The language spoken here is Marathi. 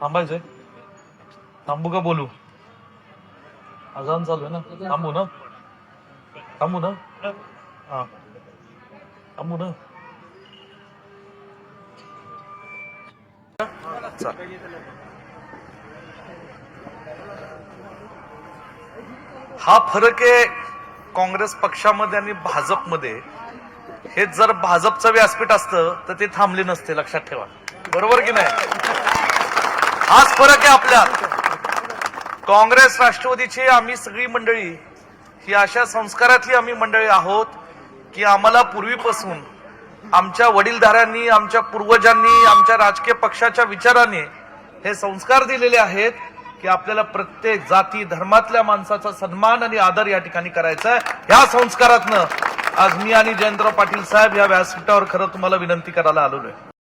थांबायचंय? थांबू का बोलू? अजान चालू आहे ना, थांबू ना? थांबू ना? हा, थांबू ना? चालेल. हा फरक आहे काँग्रेस पक्षामध्ये आणि भाजपमध्ये. हे जर भाजपचं व्यासपीठ असतं तर ते थांबले नसते, लक्षात ठेवा. बरोबर की नाही? हाच फरक आहे आपल्यात. काँग्रेस राष्ट्रवादीची आम्ही सगळी मंडळी ही अशा संस्कारातली आम्ही मंडळी आहोत की आम्हाला पूर्वीपासून आमच्या वडीलधाऱ्यांनी, आमच्या पूर्वजांनी, आमच्या राजकीय पक्षाच्या विचाराने हे संस्कार दिलेले आहेत की आपल्याला प्रत्येक जाती धर्मातल्या माणसाचा सन्मान आणि आदर या ठिकाणी करायचा आहे. ह्या संस्कारातनं आज मी आणि जयंतराव पाटील साहेब या व्यासपीठावर खरं तुम्हाला विनंती करायला आलेलो आहे.